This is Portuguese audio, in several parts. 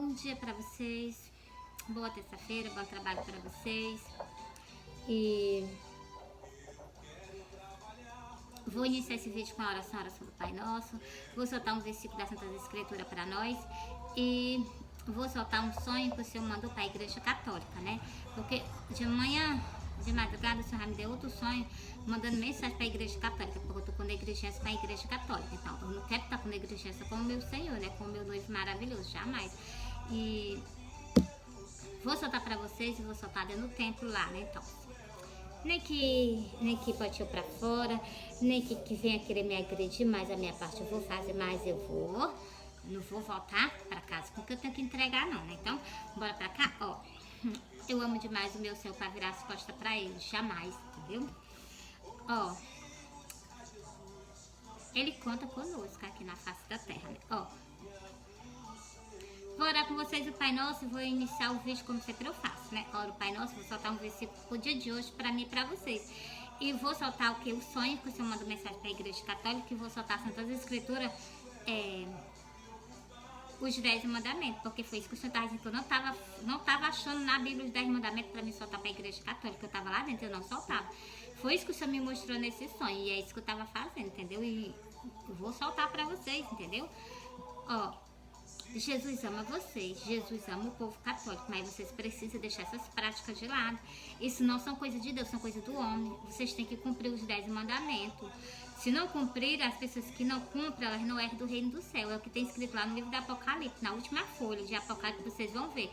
Bom dia pra vocês, boa terça-feira, bom trabalho pra vocês. E vou iniciar esse vídeo com a oração do Pai Nosso. Vou soltar um versículo da Santa Escritura para nós. E vou soltar um sonho que o Senhor mandou para a Igreja Católica, né? Porque de manhã, de madrugada, o Senhor já me deu outro sonho, mandando mensagem para a Igreja Católica, porque eu estou com negligência com a Igreja Católica. Então, eu não quero estar com negligência com o meu Senhor, né? Com o meu noivo maravilhoso, jamais. E vou soltar para vocês e vou soltar dentro do templo lá, né? Então, nem que bote eu pra fora, nem que venha querer me agredir, mas a minha parte eu vou fazer, mas eu vou. Não vou voltar pra casa porque eu tenho que entregar não, né? Então, bora pra cá, ó. Eu amo demais o meu Senhor pra virar as costas pra ele, jamais, entendeu? Ó. Ele conta conosco aqui na face da terra, né? Ó. Vou orar com vocês o Pai Nosso e vou iniciar o vídeo como sempre eu faço, né? Oro o Pai Nosso, vou soltar um versículo pro dia de hoje pra mim e pra vocês. E vou soltar o que? O sonho, que o Senhor manda mensagem pra Igreja Católica, e vou soltar Santas Escrituras, os 10 mandamentos, porque foi isso que o Senhor estava dizendo, que eu não tava achando na Bíblia os 10 mandamentos pra me soltar pra Igreja Católica. Eu tava lá dentro, eu não soltava. Foi isso que o Senhor me mostrou nesse sonho, e é isso que eu tava fazendo, entendeu? E eu vou soltar pra vocês, entendeu? Ó. Jesus ama vocês, Jesus ama o povo católico, mas vocês precisam deixar essas práticas de lado. Isso não são coisas de Deus, são coisas do homem. Vocês têm que cumprir os 10 mandamentos. Se não cumprir, as pessoas que não cumprem, elas não herdam do reino do céu. É o que tem escrito lá no livro do Apocalipse, na última folha de Apocalipse, vocês vão ver.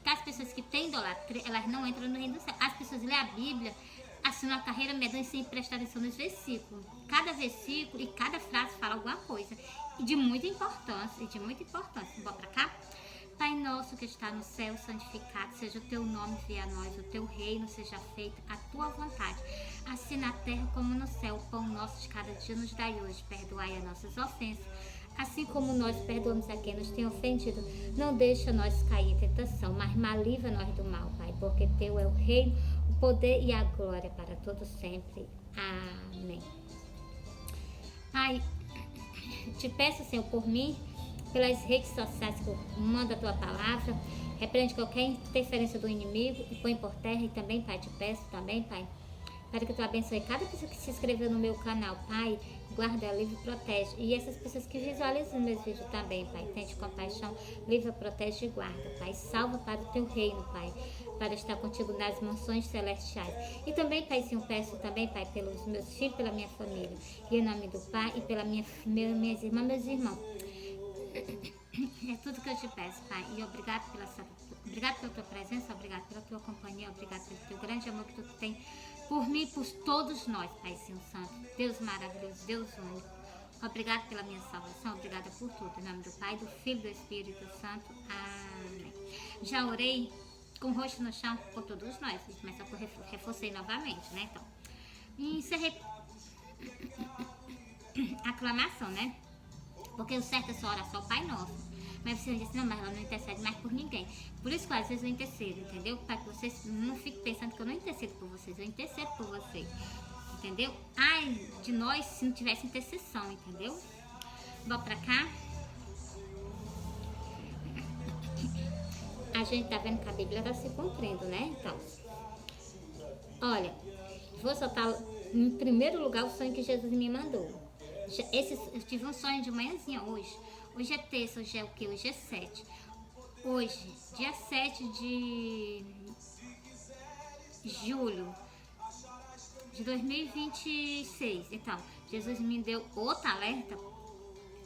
Que as pessoas que têm idolatria, elas não entram no reino do céu. As pessoas lêem a Bíblia, assinam a carreira medonha sem prestar atenção nos versículos. Cada versículo e cada frase fala alguma coisa. E de muita importância, Bora pra cá? Pai nosso que está no céu, santificado seja o teu nome, venha a nós, o teu reino seja feito, a tua vontade, assim na terra como no céu. O pão nosso de cada dia nos dai hoje, perdoai as nossas ofensas, assim como nós perdoamos a quem nos tem ofendido. Não deixa nós cair em tentação, mas livra nós do mal, Pai, porque teu é o reino, o poder e a glória para todos sempre. Amém. Pai, te peço, Senhor, por mim, pelas redes sociais que eu mando a tua palavra, repreende qualquer interferência do inimigo e põe por terra. E também, Pai, te peço também, Pai, para que tu abençoe cada pessoa que se inscreveu no meu canal, Pai, guarda, livre e protege. E essas pessoas que visualizam meus vídeos também, Pai, tente compaixão, livre, protege e guarda, Pai, salva para o teu reino, Pai, para estar contigo nas mansões celestiais. E também, Pai, Senhor, peço também, Pai, pelos meus filhos, pela minha família, e em nome do Pai e pela minhas irmãs, meus irmãos. É tudo que eu te peço, Pai, e obrigado pela tua presença, obrigado pela tua companhia, obrigado pelo teu grande amor que tu tem por mim e por todos nós, Pai Senhor Santo, Deus maravilhoso, Deus único. Obrigado pela minha salvação, obrigada por tudo, em nome do Pai, do Filho e do Espírito Santo. Amém. Já orei com o rosto no chão por todos nós, mas só que eu reforcei novamente, né? Então, e encerrei a aclamação, né? Porque o certo é só orar só o Pai Nosso. Mas você disse, não, mas ela não intercede mais por ninguém. Por isso que às vezes eu intercedo, entendeu? Para que vocês não fiquem pensando que eu não intercedo por vocês, eu intercedo por vocês, entendeu? Ai, de nós se não tivesse intercessão, entendeu? Vou pra cá. A gente tá vendo que a Bíblia tá se cumprindo, né? Então, olha, vou soltar em primeiro lugar o sonho que Jesus me mandou. Eu tive um sonho de manhãzinha hoje. Hoje é terça, hoje é o que? Hoje é 7. Hoje, dia 7 de julho de 2026. Então, Jesus me deu outro alerta,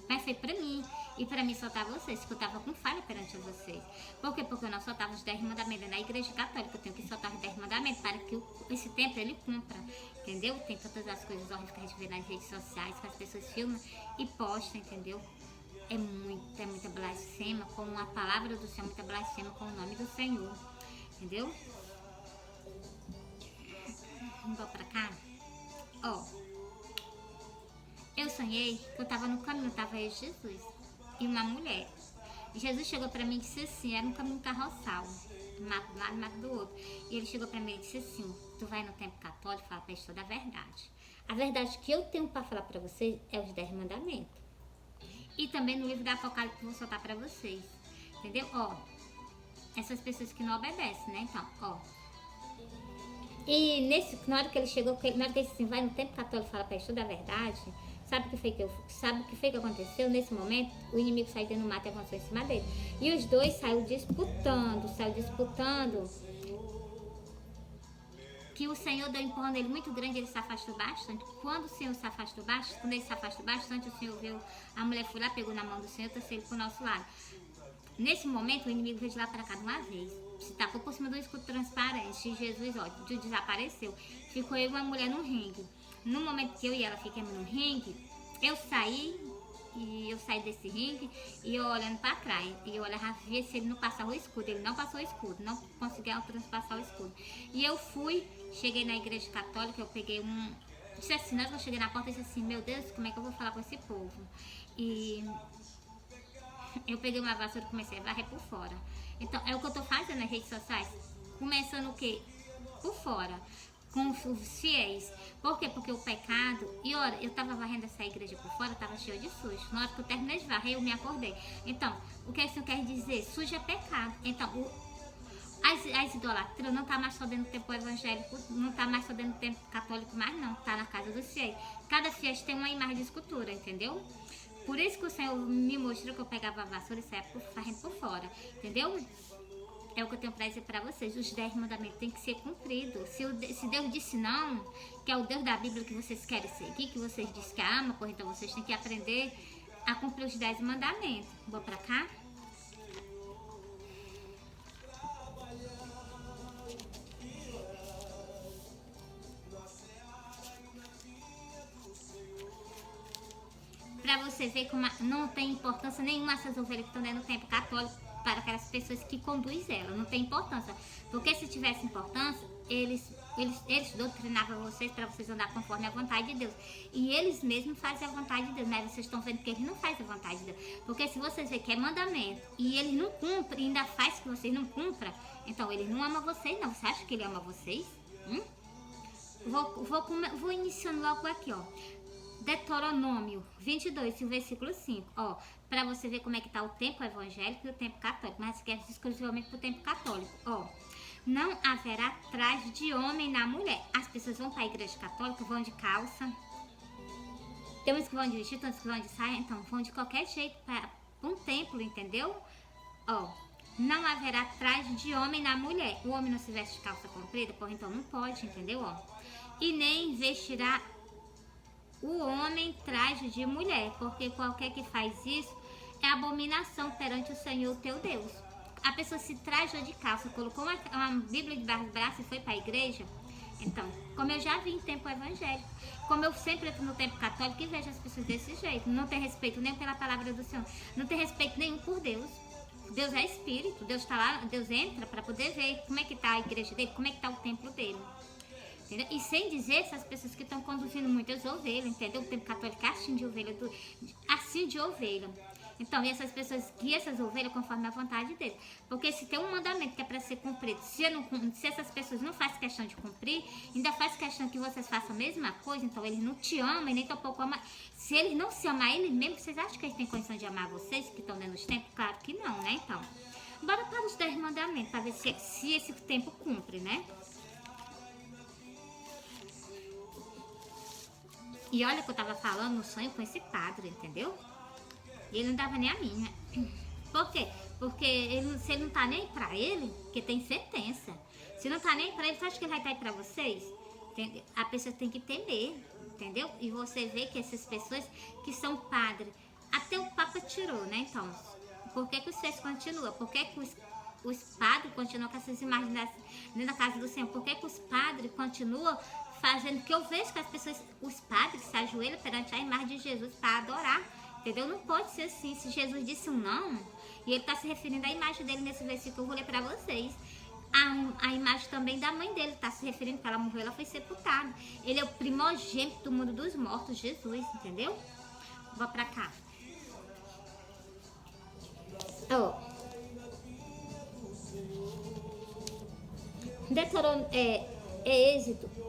mas foi pra mim. E pra mim soltar vocês, que eu tava com falha perante vocês. Por quê? Porque eu não soltava os 10 mandamentos na Igreja Católica. Eu tenho que soltar os 10 mandamentos para que esse tempo ele cumpra. Entendeu? Tem todas as coisas horríveis que a gente vê nas redes sociais, que as pessoas filmam e postam, entendeu? É muita blasfema com a palavra do Senhor, muita blasfema com o nome do Senhor. Entendeu? Vou pra cá. Ó. Eu sonhei que eu tava no caminho, tava eu e Jesus e uma mulher. E Jesus chegou pra mim e disse assim, era um caminho carroçal, mato de um lado, mato do outro. E ele chegou pra mim e disse assim, tu vai no templo católico e fala pra eles toda a verdade. A verdade que eu tenho pra falar pra vocês é os 10 mandamentos. E também no livro do Apocalipse que eu vou soltar pra vocês. Entendeu? Ó, essas pessoas que não obedecem, né? Então, ó. E na hora que ele chegou, na hora que ele assim, vai no templo católico e fala para estudar a verdade, sabe o que foi que aconteceu? Nesse momento, o inimigo saiu dentro do mato e avançou em cima dele. E os dois saíram disputando, que o Senhor deu um empurrão nele muito grande, ele se afastou bastante. Quando o Senhor se afastou bastante, quando ele se afastou bastante, o Senhor viu, a mulher foi lá, pegou na mão do Senhor e trouxe ele pro nosso lado. Nesse momento, o inimigo veio de lá para cá de uma vez. Se tacou por cima do escudo transparente. E Jesus, ó, desapareceu. Ficou eu e uma mulher no ringue. No momento que eu e ela ficamos no ringue, eu saí desse ringue e eu olhando para trás. E eu olhava se ele não passava o escudo. Ele não passou o escudo, não conseguia transpassar o escudo. E eu cheguei na igreja católica, eu peguei disse assim, na hora que eu cheguei na porta, eu disse assim, meu Deus, como é que eu vou falar com esse povo? E eu peguei uma vassoura e comecei a varrer por fora. Então, é o que eu tô fazendo nas redes sociais. Começando o quê? Por fora. Com os fiéis. Por quê? Porque o pecado... E olha, eu tava varrendo essa igreja por fora, tava cheio de sujo. Na hora que eu terminei de varrer, eu me acordei. Então, o que isso quer dizer? Sujo é pecado. Então, as idolatrias não tá mais só dentro do tempo evangélico, não tá mais só dentro do tempo católico mais, não. Tá na casa dos fiéis. Cada fiel tem uma imagem de escultura, entendeu? Por isso que o Senhor me mostrou que eu pegava a vassoura e saia varrendo por fora, entendeu? É o que eu tenho pra dizer pra vocês. Os 10 mandamentos têm que ser cumpridos. Se Deus disse não, que é o Deus da Bíblia que vocês querem seguir, que vocês dizem que ama, então vocês têm que aprender a cumprir os 10 mandamentos. Vou pra cá. Para você ver como não tem importância nenhuma essas ovelhas que estão dentro do templo católico para aquelas pessoas que conduzem ela. Não tem importância. Porque se tivesse importância, eles doutrinavam vocês para vocês andar conforme a vontade de Deus. E eles mesmos fazem a vontade de Deus. Mas vocês estão vendo que eles não fazem a vontade de Deus. Porque se vocês verem que é mandamento e eles não cumprem, ainda faz que vocês não cumpram, então eles não amam vocês, não. Você acha que ele ama vocês? Vou iniciando logo aqui, ó. Deuteronômio 22, o versículo 5, ó, para você ver como é que tá o tempo evangélico e o tempo católico, mas que é exclusivamente pro tempo católico, ó. Não haverá traje de homem na mulher. As pessoas vão para a igreja católica, vão de calça. Tem uns que vão de vestido, tem uns que vão de saia, então vão de qualquer jeito para um templo, entendeu? Ó, não haverá traje de homem na mulher. O homem não se veste de calça comprida, porra, então não pode, entendeu? Ó. E nem vestirá o homem traje de mulher, porque qualquer que faz isso é abominação perante o Senhor teu Deus. A pessoa se trajou de calça, colocou uma Bíblia debaixo do braço e foi para a igreja. Então, como eu já vi em tempo evangélico, como eu sempre entro no tempo católico e vejo as pessoas desse jeito, não tem respeito nem pela palavra do Senhor, não tem respeito nenhum por Deus. Deus é espírito, Deus está lá, Deus entra para poder ver como é que está a igreja dele, como é que está o templo dele. Entendeu? E sem dizer essas pessoas que estão conduzindo muitas ovelhas, entendeu? O tempo católico é assim de ovelha, assim de ovelha. Então, e essas pessoas guiam essas ovelhas conforme a vontade dele. Porque se tem um mandamento que é para ser cumprido, se essas pessoas não fazem questão de cumprir, ainda faz questão que vocês façam a mesma coisa, então eles não te amam e nem tampouco amam. Se eles não se amam eles mesmos, vocês acham que eles têm condição de amar vocês que estão dentro dos tempos? Claro que não, né? Então, bora para os 10 mandamentos, para ver se esse tempo cumpre, né? E olha que eu tava falando no sonho com esse padre, entendeu? E ele não dava nem a minha. Por quê? Porque se ele não tá nem pra ele, porque tem sentença. Se não tá nem pra ele, você acha que ele vai estar aí pra vocês? Entendeu? A pessoa tem que temer, entendeu? E você vê que essas pessoas que são padres, até o Papa tirou, né? Então, por que os fiéis continuam? Por que os padres continuam com essas imagens dentro da casa do Senhor? Por que os padres continuam fazendo? Que eu vejo que as pessoas, os padres se ajoelham perante a imagem de Jesus para adorar, entendeu? Não pode ser assim. Se Jesus disse um não, e ele está se referindo à imagem dele nesse versículo, eu vou ler para vocês. A imagem também da mãe dele, está se referindo que ela morreu, ela foi sepultada. Ele é o primogênito do mundo dos mortos, Jesus, entendeu? Vou para cá.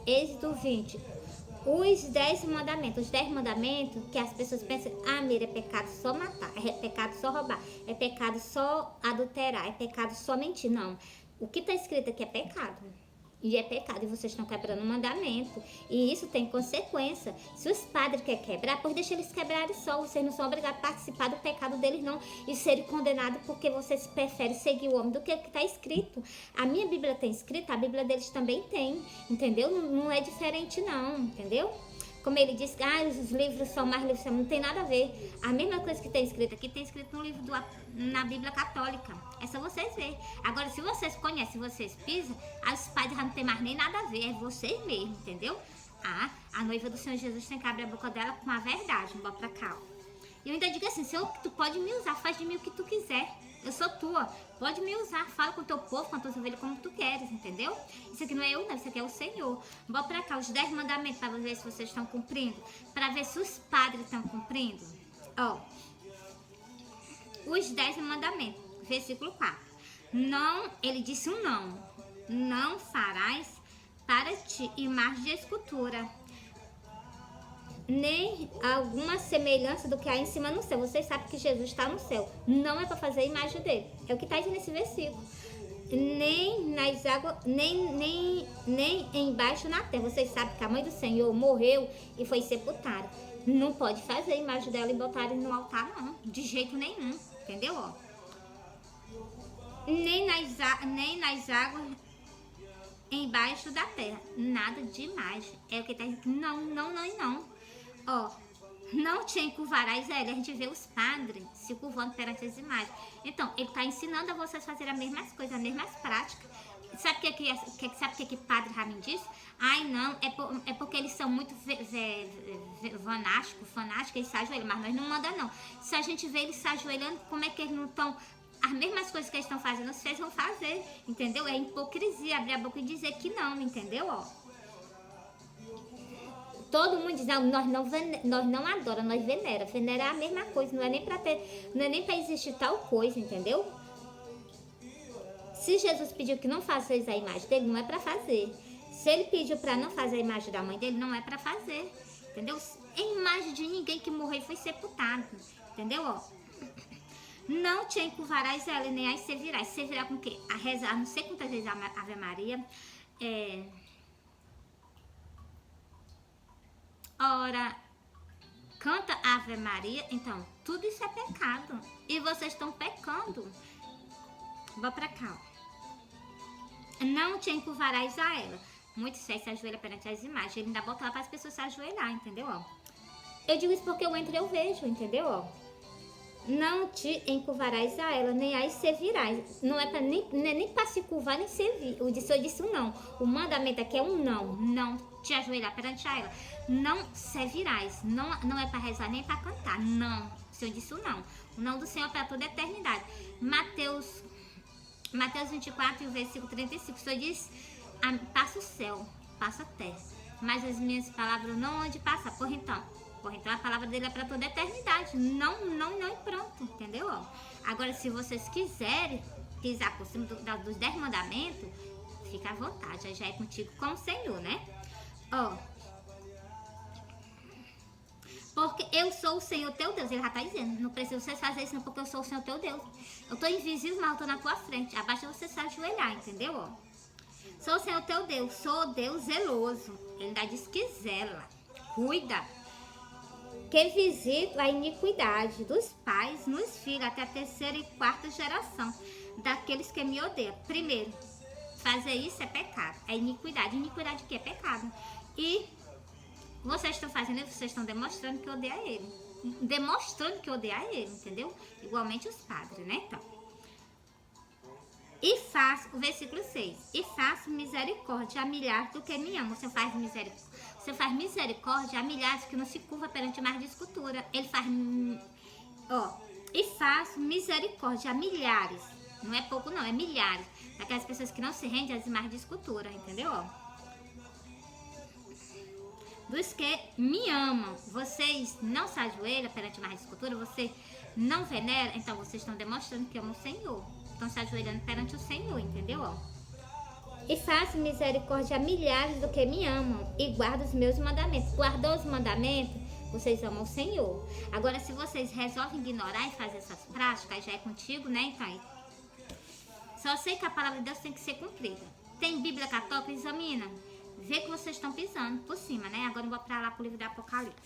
Êxodo 20. Os 10 mandamentos. Os 10 mandamentos que as pessoas pensam, Mira, é pecado só matar, é pecado só roubar, é pecado só adulterar, é pecado só mentir. Não. O que está escrito aqui é pecado. E é pecado, e vocês estão quebrando o mandamento. E isso tem consequência. Se os padres querem quebrar, pois deixa eles quebrarem só. Vocês não são obrigados a participar do pecado deles, não. E serem condenados porque vocês preferem seguir o homem do que o que está escrito. A minha Bíblia tem escrito, a Bíblia deles também tem. Entendeu? Não é diferente, não. Entendeu? Como ele disse, os livros são mais livros, não tem nada a ver. A mesma coisa que tem escrito aqui, tem escrito no livro na Bíblia Católica. É só vocês verem. Agora, se vocês conhecem, vocês pisam, os pais já não tem mais nem nada a ver, é vocês mesmo, entendeu? A noiva do Senhor Jesus tem que abrir a boca dela com a verdade, bota pra cá. E eu ainda digo assim, Senhor, tu pode me usar, faz de mim o que tu quiser. Eu sou tua, pode me usar, fala com o teu povo, com as tuas ovelhas, como tu queres, entendeu? Isso aqui não é eu, não, isso aqui é o Senhor. Bota pra cá os 10 mandamentos para ver se vocês estão cumprindo, para ver se os padres estão cumprindo. Os 10 mandamentos, versículo 4. Não, ele disse um não. Não farás para ti imagem de escultura, nem alguma semelhança do que há em cima no céu. Vocês sabem que Jesus está no céu. Não é para fazer a imagem dele. É o que está dizendo nesse versículo. Nem nas águas, nem embaixo na terra. Vocês sabem que a mãe do Senhor morreu e foi sepultada. Não pode fazer a imagem dela e botar no altar, não. De jeito nenhum. Entendeu? Nem nas águas embaixo da terra. Nada de imagem. É o que está dizendo. Não. Não te encurvarás a ele. A gente vê os padres se curvando perante as imagens. Então, ele está ensinando a vocês fazerem as mesmas coisas, as mesmas práticas. Sabe o que padre Ramin diz? Não, é porque eles são muito fanáticos, eles se ajoelham, mas nós não mandamos, não. Se a gente vê eles se ajoelhando, como é que eles não estão... As mesmas coisas que eles estão fazendo, vocês vão fazer, entendeu? É hipocrisia abrir a boca e dizer que não, entendeu? Todo mundo diz, nós não adoramos, nós venera. Venerar é a mesma coisa, não é nem para existir tal coisa, entendeu? Se Jesus pediu que não façais a imagem dele, não é para fazer. Se ele pediu para não fazer a imagem da mãe dele, não é para fazer, entendeu? É imagem de ninguém que morreu e foi sepultado, entendeu? Não te encurvarás ela, nem aí você virás. Você virá com o quê? A rezar, não sei quantas vezes a Ave Maria, canta Ave Maria. Então, tudo isso é pecado. E vocês estão pecando. Vá pra cá. Não te encurvarás a ela. Muitos se ajoelham perante as imagens. Ele ainda bota lá para as pessoas se ajoelhar, entendeu? Eu digo isso porque eu entro e eu vejo, entendeu? Não te encurvarás a ela, nem aí servirás. Não é nem para se curvar, nem servir. Eu disse um não. O mandamento aqui é um não. Não te ajoelhar perante a ela. Não servirás. Não é para rezar, nem para cantar. Não. O Senhor disse um não. O não do Senhor é para toda a eternidade. Mateus 24, versículo 35. O Senhor diz, passa o céu, passa a terra. Mas as minhas palavras não onde passa. Então a palavra dele é para toda a eternidade. Não e pronto, entendeu? Agora, se vocês quiserem pisar por cima dos 10 mandamentos, fica à vontade, já é contigo com o Senhor, né? Porque eu sou o Senhor teu Deus. Ele já está dizendo, não precisa vocês fazerem isso não, porque eu sou o Senhor teu Deus. Eu estou invisível, mas eu estou na tua frente. Abaixa você se ajoelhar, entendeu? Sou o Senhor teu Deus, sou Deus zeloso. Ele ainda diz que zela, cuida. Que visito a iniquidade dos pais nos filhos até a 3ª e 4ª geração daqueles que me odeiam. Primeiro, fazer isso é pecado, é iniquidade. Iniquidade que é pecado. E vocês estão fazendo isso, vocês estão demonstrando que odeia ele. Demonstrando que odeia ele, entendeu? Igualmente os padres, né? Então. E faço, o versículo 6. E faço misericórdia a milhares do que me amam. Você faz misericórdia a milhares que não se curva perante mais de escultura. Ele faz, e faço misericórdia a milhares. Não é pouco não, é milhares. Daquelas pessoas que não se rendem às imagens de escultura, entendeu? Dos que me amam. Vocês não se ajoelham perante mais de escultura, você não venera, então vocês estão demonstrando que amam o Senhor. Estão se ajoelhando perante o Senhor, entendeu? E faço misericórdia a milhares do que me amam e guardo os meus mandamentos. Guardou os mandamentos, vocês amam o Senhor. Agora, se vocês resolvem ignorar e fazer essas práticas, já é contigo, né? Então, só sei que a palavra de Deus tem que ser cumprida. Tem Bíblia católica? Examina. Vê que vocês estão pisando por cima, né? Agora eu vou para lá pro livro do Apocalipse.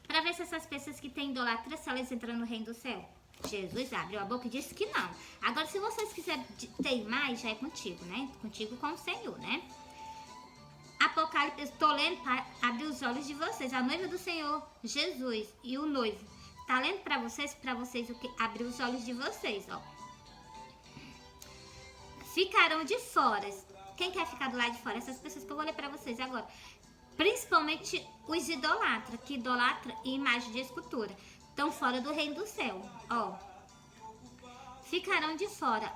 Para ver se essas pessoas que têm idolatria, se elas entram no reino do céu. Jesus abriu a boca e disse que não. Agora, se vocês quiserem ter mais, já é contigo, né? Contigo com o Senhor, né? Apocalipse, estou lendo para abrir os olhos de vocês. A noiva do Senhor, Jesus e o noivo. Tá lendo para vocês o que abrir os olhos de vocês, ó. Ficarão de fora. Quem quer ficar do lado de fora? Essas pessoas que eu vou ler para vocês agora. Principalmente os idolatras, que idolatram imagem de escultura. Estão fora do reino do céu, ó. Ficarão de fora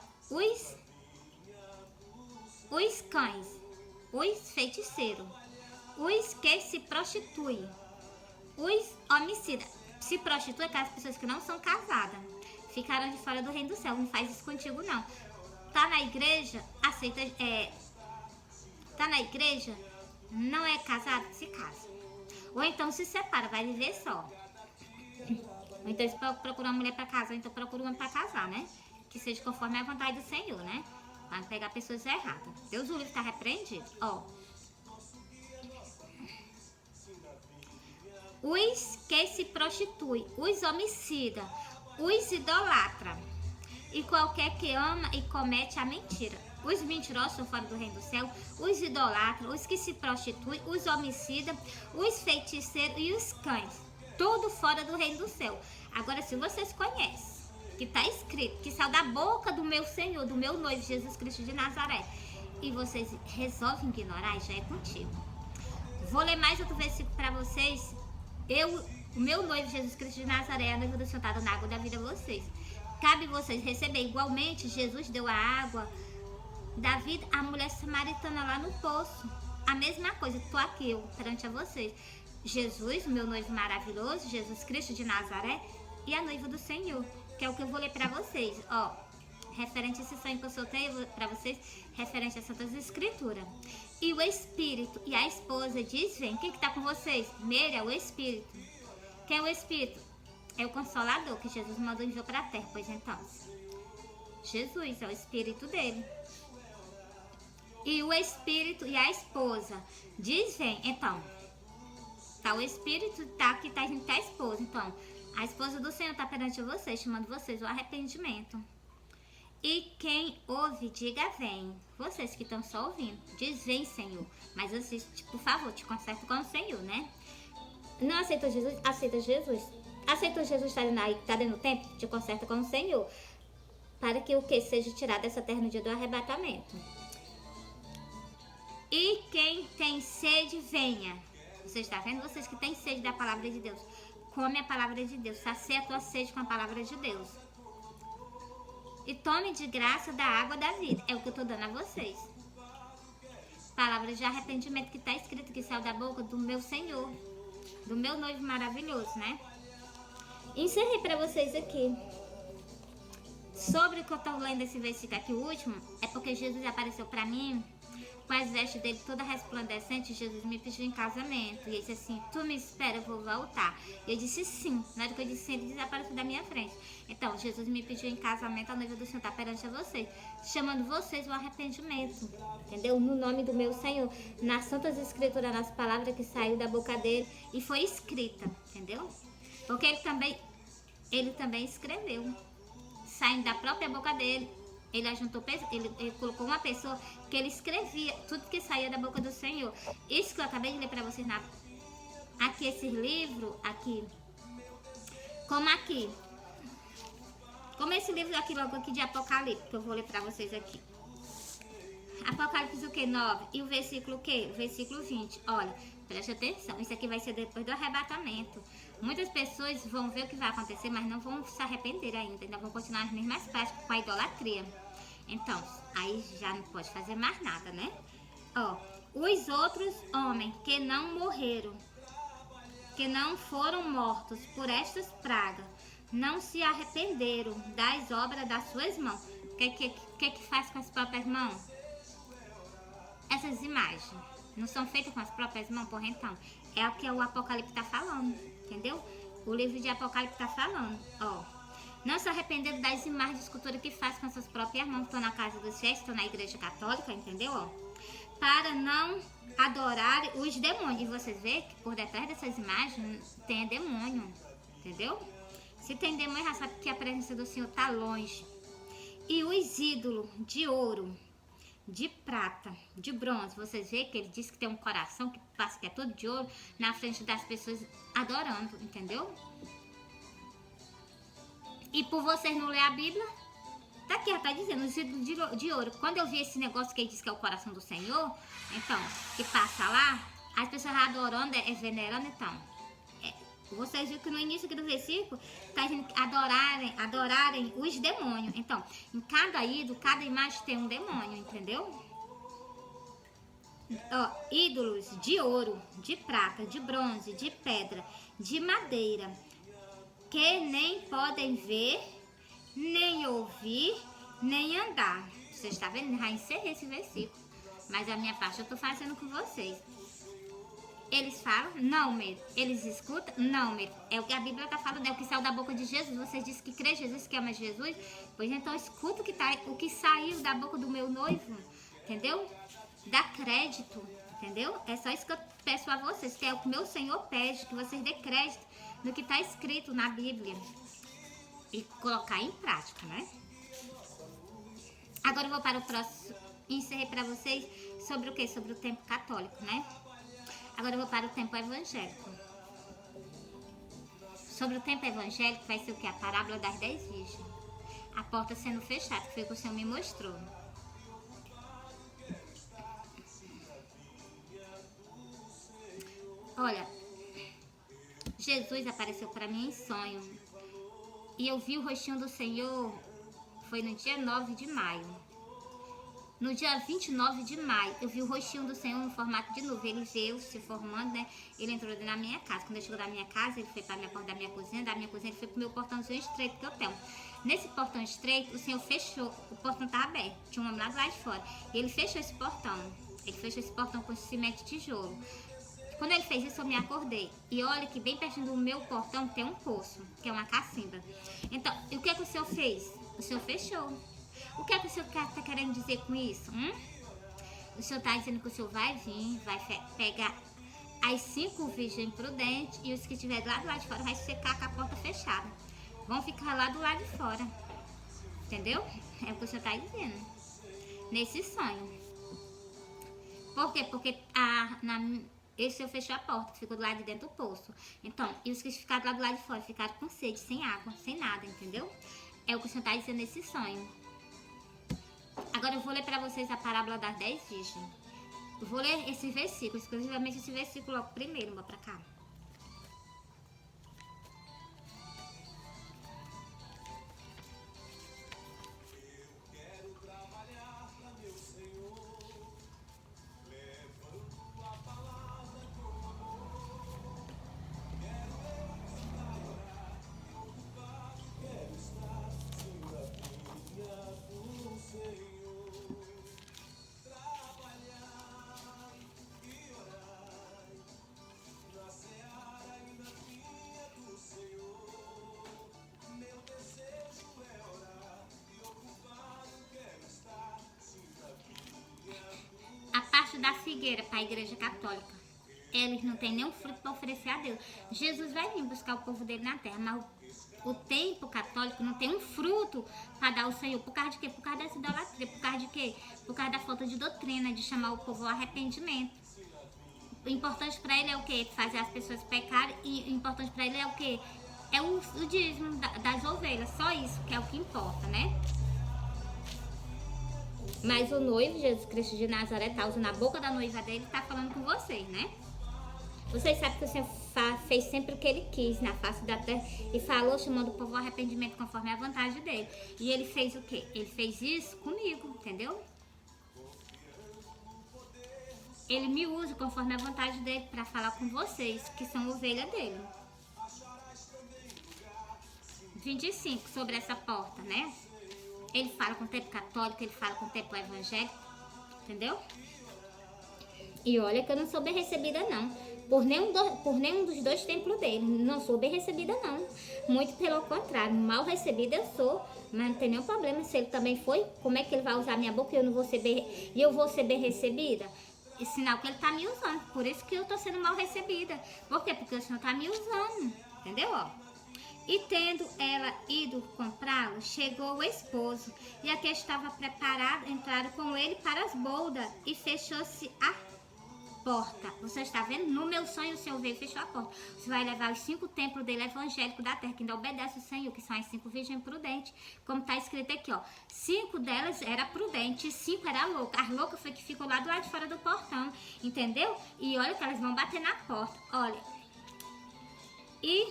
os cães, os feiticeiros, os que se prostituem, os homicidas. Se prostituem aquelas pessoas que não são casadas. Ficarão de fora do reino do céu. Não faz isso contigo, não. Tá na igreja, aceita, tá na igreja, não é casado, se casa. Ou então se separa, vai viver só. Ou então se procura uma mulher para casar, ou então procura uma para casar, né? Que seja conforme a vontade do Senhor, né? Para não pegar pessoas erradas. Deus o livre está repreendido. Ó. Os que se prostituem, os homicidas, os idolatra e qualquer que ama e comete a mentira. Os mentirosos são fora do reino do céu, os idolatras, os que se prostituem, os homicidas, os feiticeiros e os cães. Tudo fora do reino do céu. Agora, se vocês conhecem, que está escrito, que saiu da boca do meu Senhor, do meu noivo Jesus Cristo de Nazaré, e vocês resolvem ignorar, já é contigo. Vou ler mais outro versículo para vocês. O meu noivo Jesus Cristo de Nazaré, a noiva do Senhor, está dando água da vida a vocês. Cabe vocês receber. Igualmente, Jesus deu a água da vida à mulher samaritana lá no poço. A mesma coisa, estou aqui eu perante a vocês. Jesus, o meu noivo maravilhoso, Jesus Cristo de Nazaré, e a noiva do Senhor, que é o que eu vou ler para vocês, ó, referente a esse sonho que eu soltei para vocês, referente a Santas Escrituras. E o Espírito e a esposa diz, vem, quem que tá com vocês? Meira, o Espírito. Quem é o Espírito? É o Consolador que Jesus mandou enviar para a terra, pois então. Jesus é o Espírito dele. E o Espírito e a esposa diz, vem, então. Tá o Espírito, tá aqui, tá junto com a esposa. Então, a esposa do Senhor tá perante vocês, chamando vocês ao arrependimento. E quem ouve, diga vem. Vocês que estão só ouvindo, diz vem, Senhor. Mas assiste, por favor, te conserta com o Senhor, né? Não aceitou Jesus? Aceita Jesus. Aceitou Jesus, tá dentro do tempo? Te conserta com o Senhor. Para que o que seja tirado dessa terra no dia do arrebatamento. E quem tem sede, venha. Você está vendo? Vocês que têm sede da palavra de Deus. Come a palavra de Deus. Sacia a tua sede com a palavra de Deus. E tome de graça da água da vida. É o que eu estou dando a vocês. Palavra de arrependimento que está escrito, que saiu da boca do meu Senhor. Do meu noivo maravilhoso, né? Encerrei para vocês aqui. Sobre o que eu estou lendo esse versículo aqui, o último, é porque Jesus apareceu para mim com as vestes dele toda resplandecente. Jesus me pediu em casamento. E ele disse assim, tu me espera, eu vou voltar. E eu disse sim. Na hora que eu disse sim, ele desapareceu da minha frente. Então, Jesus me pediu em casamento, a noiva do Senhor está perante a vocês, chamando vocês ao arrependimento. Entendeu? No nome do meu Senhor. Nas Santas Escrituras, nas palavras que saiu da boca dele e foi escrita. Entendeu? Porque ele também escreveu. Saindo da própria boca dele. Ele colocou uma pessoa que ele escrevia tudo que saía da boca do Senhor. Isso que eu acabei de ler para vocês aqui, esse livro aqui. Como esse livro aqui, logo aqui de Apocalipse, que eu vou ler para vocês aqui. Apocalipse o que? 9. E o versículo o que? O versículo 20. Olha, preste atenção. Isso aqui vai ser depois do arrebatamento. Muitas pessoas vão ver o que vai acontecer, mas não vão se arrepender ainda vão continuar as mesmas práticas com a idolatria. Então, aí já não pode fazer mais nada, né? Ó, os outros homens que não morreram, que não foram mortos por estas pragas, não se arrependeram das obras das suas mãos. O que faz com as próprias mãos? essas imagens não são feitas com as próprias mãos, porra, então, é o que o Apocalipse está falando, entendeu? O livro de Apocalipse está falando, ó. Não se arrependendo das imagens de escultura que faz com suas próprias mãos, estão na casa dos fiéis, estão na igreja católica, entendeu? Ó, para não adorar os demônios. E vocês veem que por detrás dessas imagens tem demônio, entendeu? Se tem demônio, já sabe que a presença do Senhor está longe. E os ídolos de ouro, de prata, de bronze, vocês veem que ele diz que tem um coração que passa, que é todo de ouro, na frente das pessoas adorando, entendeu? E por vocês não ler a Bíblia, tá aqui, tá dizendo, os ídolos de ouro. Quando eu vi esse negócio que ele diz que é o coração do Senhor, então, que passa lá, as pessoas adorando, venerando, então. Vocês viram que no início aqui do versículo, tá dizendo que adorarem os demônios. Então, em cada ídolo, cada imagem tem um demônio, entendeu? Ó, ídolos de ouro, de prata, de bronze, de pedra, de madeira, que nem podem ver, nem ouvir, nem andar. Você está vendo? Já encerrei esse versículo. Mas a minha parte eu estou fazendo com vocês. Eles falam? Não, mesmo. Eles escutam? Não, mesmo. É o que a Bíblia está falando, é o que saiu da boca de Jesus. Vocês dizem que crê Jesus, que ama Jesus? Pois então escuta o que saiu da boca do meu noivo, entendeu? Dá crédito, entendeu? É só isso que eu peço a vocês, que é o que meu Senhor pede, que vocês dê crédito no que está escrito na Bíblia e colocar em prática, né? Agora eu vou para o próximo, encerrei para vocês sobre o que? Sobre o tempo católico, né? Agora eu vou para o tempo evangélico. Sobre o tempo evangélico vai ser o que? A parábola das 10 virgens. A porta sendo fechada, que foi o que o Senhor me mostrou. Olha, Jesus apareceu para mim em sonho. E eu vi o rostinho do Senhor, foi no dia 9 de maio. No dia 29 de maio, eu vi o rostinho do Senhor no formato de nuvem. Ele veio se formando, né? Ele entrou na minha casa. Quando ele chegou na minha casa, ele foi para a porta da minha cozinha. Da minha cozinha, ele foi para o meu portãozinho estreito que eu tenho. Nesse portão estreito, o Senhor fechou. O portão estava aberto. Tinha um homem lá do lado de fora. E ele fechou esse portão. Ele fechou esse portão com cimento e tijolo. Quando ele fez isso, eu me acordei. E olha que bem pertinho do meu portão tem um poço, que é uma cacimba. Então, e o que é que o Senhor fez? O Senhor fechou. O que é que o Senhor está querendo dizer com isso? O Senhor está dizendo que o Senhor vai vir, vai pegar as 5 virgens prudentes e os que estiverem lá do lado de fora vai ficar com a porta fechada. Vão ficar lá do lado de fora. Entendeu? É o que o Senhor está dizendo. Nesse sonho. Por quê? Porque esse Senhor fechou a porta, ficou do lado de dentro do poço. Então, e os que ficaram lá do lado de fora ficaram com sede, sem água, sem nada, entendeu? É o que o Senhor está dizendo nesse sonho. Agora eu vou ler para vocês a parábola das 10 virgens. Eu vou ler esse versículo, exclusivamente esse versículo logo primeiro, vou para cá. Da figueira para a igreja católica. Eles não têm nenhum fruto para oferecer a Deus. Jesus vai vir buscar o povo dele na terra, mas o templo católico não tem um fruto para dar ao Senhor. Por causa de quê? Por causa dessa idolatria. Por causa de quê? Por causa da falta de doutrina, de chamar o povo ao arrependimento. O importante para ele é o quê? Fazer as pessoas pecarem. E o importante para ele é o quê? É o dízimo das ovelhas. Só isso que é o que importa, né? Mas o noivo, Jesus Cristo de Nazaré, está usando a boca da noiva dele e está falando com vocês, né? Vocês sabem que o Senhor fez sempre o que ele quis na face da terra e falou, chamando o povo ao arrependimento conforme a vontade dele. E ele fez o quê? Ele fez isso comigo, entendeu? Ele me usa conforme a vontade dele para falar com vocês, que são ovelha dele. 25, sobre essa porta, né? Ele fala com o tempo católico, ele fala com o tempo evangélico, entendeu? E olha que eu não sou bem recebida, não. Por nenhum dos dois templos dele. Não sou bem recebida, não. Muito pelo contrário. Mal recebida eu sou. Mas não tem nenhum problema. Se ele também foi, como é que ele vai usar minha boca e eu vou ser bem recebida? É sinal que ele tá me usando. Por isso que eu tô sendo mal recebida. Por quê? Porque o Senhor tá me usando. Entendeu? Ó. E tendo ela ido comprá-lo, chegou o esposo, e a que estava preparada, entraram com ele para as bodas, e fechou-se a porta. Você está vendo? No meu sonho o Senhor veio e fechou a porta. Você vai levar os 5 templos dele evangélico da terra, que ainda obedece o Senhor, que são as 5 virgens prudentes. Como está escrito aqui, ó. 5 delas era prudente, 5 era louca. As loucas foi que ficou lá do lado de fora do portão, entendeu? E olha que elas vão bater na porta, olha. E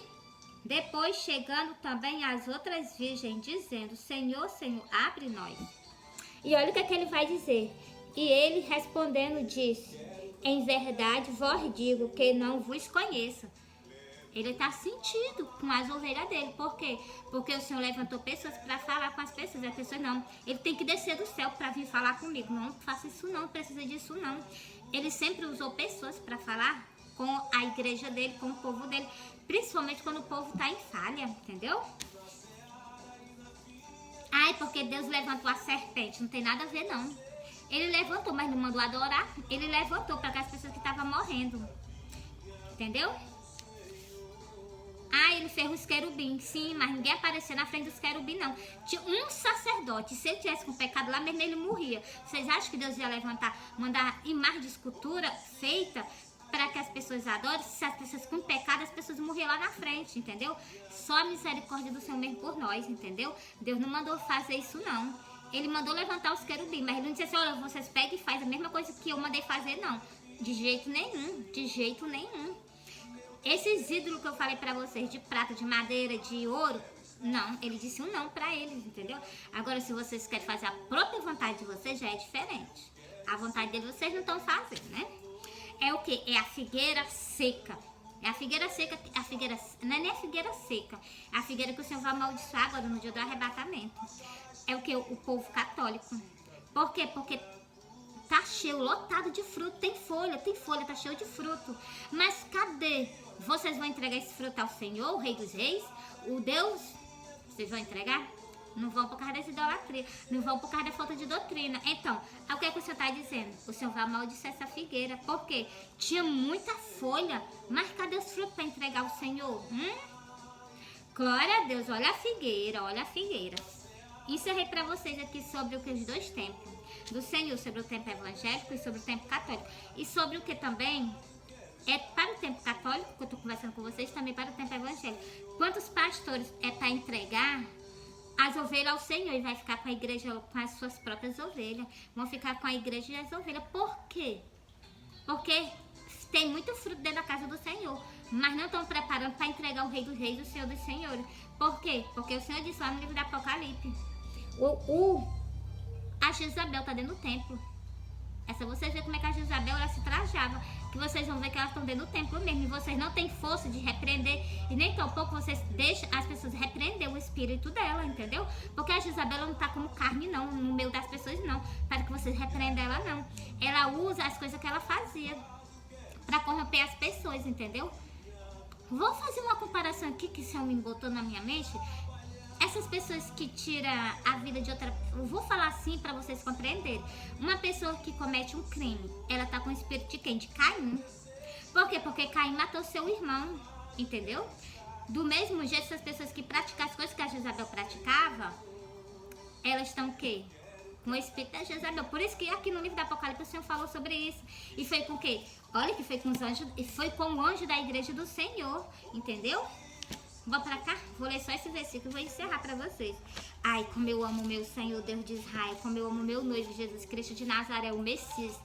depois chegando também as outras virgens, dizendo, Senhor, Senhor, abre nós. E olha o que ele vai dizer. E ele respondendo disse, em verdade vos digo que não vos conheço. Ele está sentido com as ovelhas dele. Por quê? Porque o Senhor levantou pessoas para falar com as pessoas. E as pessoas não. Ele tem que descer do céu para vir falar comigo. Não faça isso não, precisa disso não. Ele sempre usou pessoas para falar com a igreja dele, com o povo dele. Principalmente quando o povo está em falha, entendeu? Ai, porque Deus levantou a serpente. Não tem nada a ver, não. Ele levantou, mas não mandou adorar. Ele levantou para aquelas pessoas que estavam morrendo. Entendeu? Ah, ele fez os querubins. Sim, mas ninguém apareceu na frente dos querubins, não. Tinha um sacerdote. Se ele tivesse com pecado lá mesmo, ele morria. Vocês acham que Deus ia levantar, mandar imagem de escultura feita para que as pessoas adorem? Se as pessoas com pecado, as pessoas morriam lá na frente, entendeu? Só a misericórdia do Senhor mesmo por nós, entendeu? Deus não mandou fazer isso, não. Ele mandou levantar os querubins, mas ele não disse assim, olha, vocês pegam e fazem a mesma coisa que eu mandei fazer, não. De jeito nenhum, de jeito nenhum. Esses ídolos que eu falei pra vocês, de prata, de madeira, de ouro, não, ele disse um não pra eles, entendeu? Agora, se vocês querem fazer a própria vontade de vocês, já é diferente. A vontade dele vocês não estão fazendo, né? É o que? É a figueira seca. É a figueira seca, não é nem a figueira seca, é a figueira que o Senhor vai amaldiçoar agora no dia do arrebatamento. É o que? O povo católico. Por quê? Porque tá cheio, lotado de fruto, tem folha, tá cheio de fruto. Mas cadê? Vocês vão entregar esse fruto ao Senhor, o Rei dos Reis? O Deus? Vocês vão entregar? Não vão por causa dessa idolatria, não vão por causa da falta de doutrina. Então, o que é que o Senhor está dizendo? O Senhor vai amaldiçoar essa figueira. Por quê? Tinha muita folha, mas cadê os frutos para entregar ao Senhor? Glória a Deus, olha a figueira, olha a figueira. Encerrei para vocês aqui sobre o que os dois tempos do Senhor, sobre o tempo evangélico e sobre o tempo católico. E sobre o que também é para o tempo católico, que eu estou conversando com vocês, também para o tempo evangélico. Quantos pastores é para entregar as ovelhas ao Senhor e vai ficar com a igreja, com as suas próprias ovelhas? Vão ficar com a igreja e as ovelhas. Por quê? Porque tem muito fruto dentro da casa do Senhor, mas não estão preparando para entregar o Rei dos Reis e o Senhor dos Senhores. Por quê? Porque o Senhor disse lá no livro do Apocalipse, a Jezabel está dentro do templo. É só vocês verem como é que a Jezabel ela se trajava, que vocês vão ver que elas estão dentro do templo mesmo, e vocês não têm força de repreender, e nem tão pouco vocês deixam as pessoas repreender o espírito dela, entendeu? Porque a Jezabel não está como carne não, no meio das pessoas não, para que vocês repreendam ela não. Ela usa as coisas que ela fazia para corromper as pessoas, entendeu? Vou fazer uma comparação aqui que o Senhor me botou na minha mente. Essas pessoas que tiram a vida de outra... Eu vou falar assim para vocês compreenderem. Uma pessoa que comete um crime, ela tá com o espírito de quem? De Caim. Por quê? Porque Caim matou seu irmão, entendeu? Do mesmo jeito, essas pessoas que praticam as coisas que a Jezabel praticava, elas estão o quê? Com o espírito da Jezabel. Por isso que aqui no livro do Apocalipse o Senhor falou sobre isso. E foi com o quê? Olha que foi com os anjos, e foi com o anjo da igreja do Senhor, entendeu? Vou pra cá, vou ler só esse versículo e vou encerrar pra vocês. Ai, como eu amo meu Senhor Deus de Israel, como eu amo meu noivo Jesus Cristo de Nazaré, o Messias,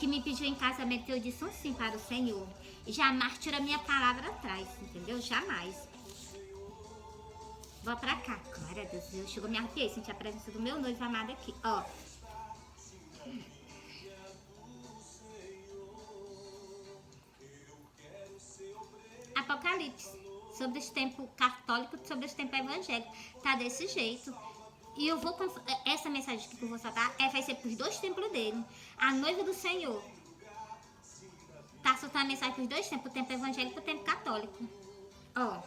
que me pediu em casamento, eu disse um sim para o Senhor. E jamais tira minha palavra atrás, entendeu? Jamais. Vou pra cá. Glória a Deus, eu chego, me arrepiei, senti a presença do meu noivo amado aqui, ó. Apocalipse. Sobre esse tempo católico, sobre esse tempo evangélico. Tá desse jeito. E eu vou... Essa mensagem que eu vou soltar vai ser para os dois templos dele. A noiva do Senhor. Tá soltando a mensagem pros dois tempos, o tempo evangélico e o tempo católico. Ó,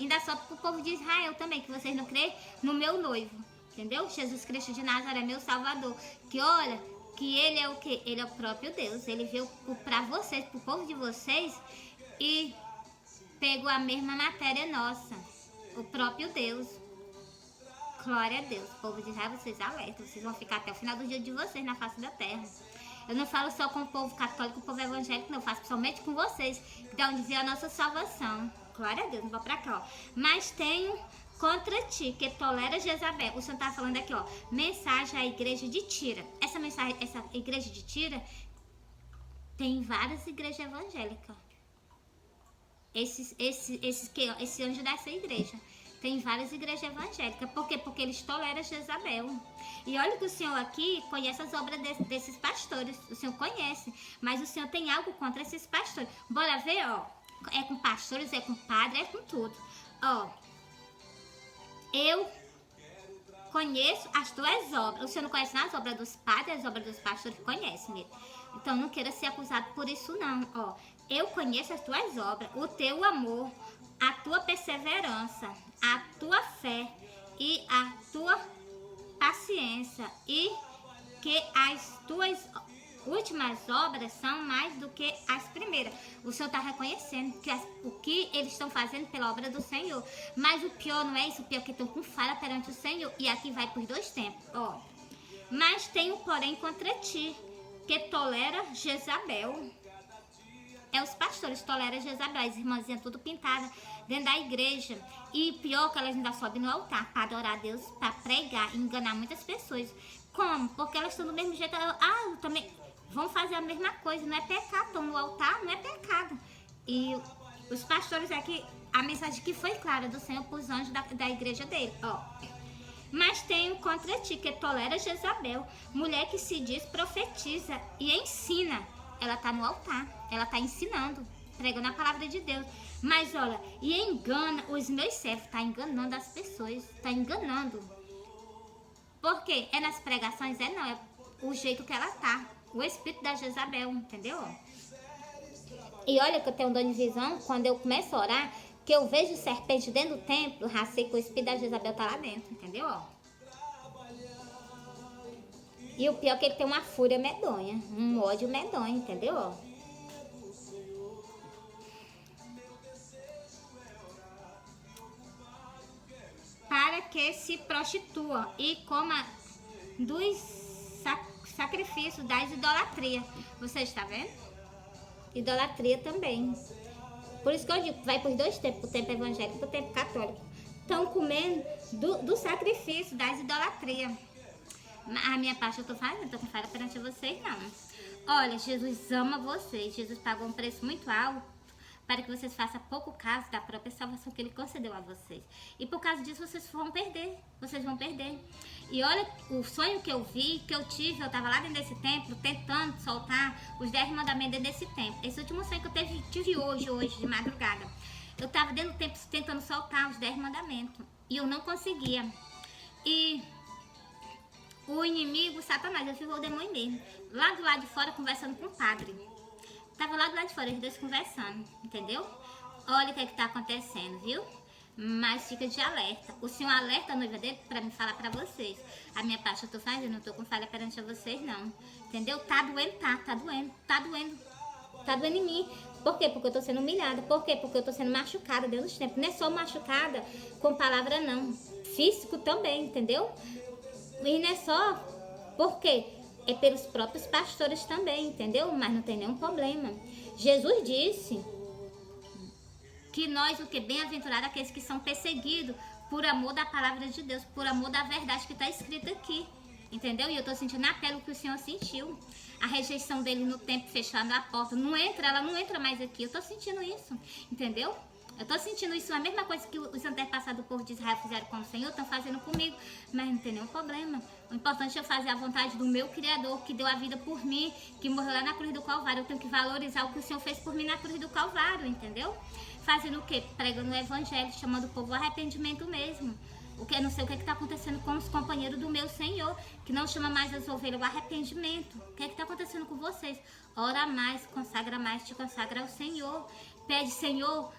ainda solto pro povo de Israel também, que vocês não creem no meu noivo. Entendeu? Jesus Cristo de Nazaré, meu Salvador. Que olha, que ele é o quê? Ele é o próprio Deus. Ele veio pra vocês, pro povo de vocês, e pegou a mesma matéria nossa. O próprio Deus. Glória a Deus. Povo de Israel, vocês alertam. Vocês vão ficar até o final do dia de vocês na face da terra. Eu não falo só com o povo católico, o povo evangélico, não. Eu faço somente com vocês, de onde veio a nossa salvação. Glória a Deus, não vou pra cá, ó. Mas tenho contra ti, que tolera Jezabel. O Senhor tá falando aqui, ó. Mensagem à igreja de Tira. Essa mensagem, essa igreja de Tira, tem várias igrejas evangélicas. Esse anjo dessa igreja. Tem várias igrejas evangélicas. Por quê? Porque eles toleram Jezabel. E olha que o Senhor aqui conhece as obras desses pastores. O Senhor conhece. Mas o Senhor tem algo contra esses pastores. Bora ver, ó. É com pastores, é com padre, é com tudo. Ó. Eu conheço as tuas obras. O Senhor não conhece as obras dos padres, as obras dos pastores, conhece mesmo. Então não queira ser acusado por isso não. Ó. Eu conheço as tuas obras, o teu amor, a tua perseverança, a tua fé e a tua paciência, e que as tuas últimas obras são mais do que as primeiras. O Senhor está reconhecendo que o que eles estão fazendo pela obra do Senhor. Mas o pior não é isso, o pior é que estão com falha perante o Senhor. E aqui vai por dois tempos. Ó. Mas tenho porém contra ti, que tolera Jezabel. É os pastores toleram Jezabel, as irmãzinhas tudo pintadas dentro da igreja. E pior que elas ainda sobem no altar para adorar a Deus, para pregar e enganar muitas pessoas. Como? Porque elas estão do mesmo jeito. Eu também vão fazer a mesma coisa. Não é pecado, estão no altar, não é pecado. E os pastores aqui, a mensagem que foi clara do Senhor para os anjos da igreja dele. Ó. Mas tenho contra ti, que tolera Jezabel, mulher que se diz profetiza e ensina. Ela está no altar, ela está ensinando, pregando a palavra de Deus. Mas olha, e engana os meus servos, está enganando as pessoas, está enganando. Por quê? É nas pregações? Não, é o jeito que ela tá. O espírito da Jezabel, entendeu? E olha que eu tenho um dom de visão, quando eu começo a orar, que eu vejo serpente dentro do templo, racei que o espírito da Jezabel tá lá dentro, entendeu? E o pior é que ele tem uma fúria medonha, um ódio medonho, entendeu? Para que se prostitua e coma dos sacrifícios das idolatrias. Você está vendo? Idolatria também. Por isso que eu digo, vai por dois tempos, o tempo evangélico e o tempo católico. Estão comendo do sacrifício, das idolatrias. A minha parte eu estou fazendo, estou com falha perante vocês, não. Olha, Jesus ama vocês. Jesus pagou um preço muito alto para que vocês façam pouco caso da própria salvação que Ele concedeu a vocês. E por causa disso vocês vão perder. Vocês vão perder. E olha, o sonho que eu vi, que eu tive, eu estava lá dentro desse templo, tentando soltar os 10 mandamentos dentro desse templo. Esse último sonho que eu tive hoje, de madrugada. Eu estava dentro do templo tentando soltar os 10 mandamentos. E eu não conseguia. E o inimigo, Satanás, eu fico o demônio mesmo, lá do lado de fora conversando com o padre. Tava lá do lado de fora, os dois conversando, entendeu? Olha o que é que tá acontecendo, viu? Mas fica de alerta. O Senhor alerta a noiva dele pra me falar pra vocês. A minha parte eu tô fazendo, não tô com falha perante a vocês, não. Entendeu? Tá doendo, tá doendo. Tá doendo em mim. Por quê? Porque eu tô sendo humilhada. Por quê? Porque eu tô sendo machucada dentro dos tempos. Não é só machucada com palavra, não. Físico também, entendeu? E não é só porque é pelos próprios pastores também, entendeu? Mas não tem nenhum problema. Jesus disse que nós, o que? Bem-aventurados aqueles que são perseguidos por amor da palavra de Deus, por amor da verdade que está escrita aqui, entendeu? E eu tô sentindo na pele o que o Senhor sentiu. A rejeição dele no tempo, fechando a porta. Não entra, ela não entra mais aqui. Eu tô sentindo isso, entendeu? Eu tô sentindo isso, a mesma coisa que os antepassados do povo de Israel fizeram com o Senhor, estão fazendo comigo. Mas não tem nenhum problema. O importante é eu fazer a vontade do meu Criador, que deu a vida por mim, que morreu lá na cruz do Calvário. Eu tenho que valorizar o que o Senhor fez por mim na cruz do Calvário, entendeu? Fazendo o quê? Pregando o evangelho, chamando o povo ao arrependimento mesmo. Eu não sei o que está acontecendo com os companheiros do meu Senhor, que não chama mais as ovelhas ao arrependimento. O que está acontecendo com vocês? Ora mais, te consagra ao Senhor. Pede, Senhor,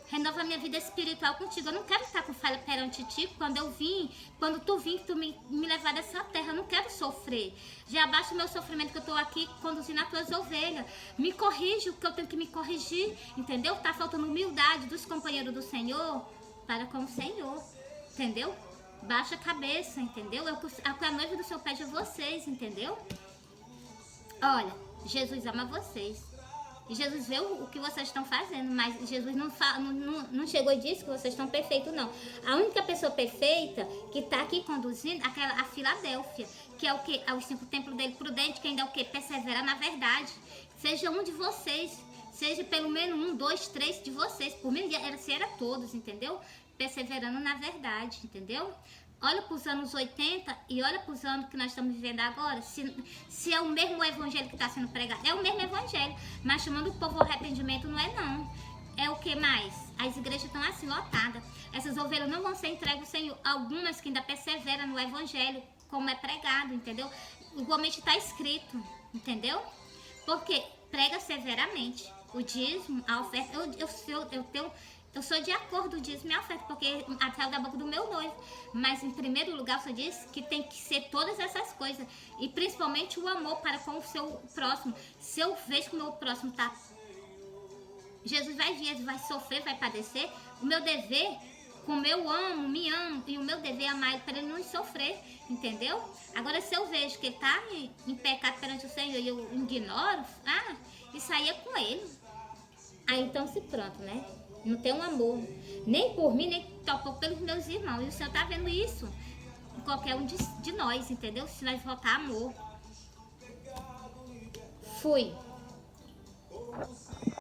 renova minha vida espiritual contigo. Eu não quero estar com falha perante ti quando tu vim, que tu me levar dessa terra. Eu não quero sofrer. Já abaixa o meu sofrimento, que eu estou aqui conduzindo as tuas ovelhas. Me corrige o que eu tenho que me corrigir, entendeu? Tá faltando humildade dos companheiros do Senhor para com o Senhor, entendeu? Baixa a cabeça, entendeu? É o que a noiva do Senhor pede a vocês, entendeu? Olha, Jesus ama vocês. E Jesus vê o que vocês estão fazendo, mas Jesus não chegou e disse que vocês estão perfeitos, não. A única pessoa perfeita que está aqui conduzindo, a Filadélfia, que é o que? É os 5 templos dele prudente, que ainda é o que? Persevera na verdade. Seja um de vocês, seja pelo menos 1, 2, 3 de vocês, por mim era todos, entendeu? Perseverando na verdade, entendeu? Olha para os anos 80 e olha para os anos que nós estamos vivendo agora. Se é o mesmo evangelho que está sendo pregado, é o mesmo evangelho, mas chamando o povo ao arrependimento não é não. É o que mais? As igrejas estão assim lotadas. Essas ovelhas não vão ser entregues ao Senhor. Algumas que ainda perseveram no evangelho, como é pregado, entendeu? Igualmente está escrito, entendeu? Porque prega severamente. O dízimo, a oferta, eu sou de acordo, diz minha oferta, porque saiu da boca do meu noivo. Mas em primeiro lugar, o Senhor diz que tem que ser todas essas coisas. E principalmente o amor para com o seu próximo. Se eu vejo que o meu próximo está... Jesus vai vir, vai sofrer, vai padecer. O meu dever, como eu amo, me amo, e o meu dever é amar ele para ele não sofrer, entendeu? Agora, se eu vejo que ele está em pecado perante o Senhor e eu ignoro, isso aí é com ele. Aí então se pronto, né? Não tem um amor, nem por mim, nem pelos meus irmãos. E o Senhor tá vendo isso em qualquer um de nós, entendeu? Se nós faltar amor. Fui.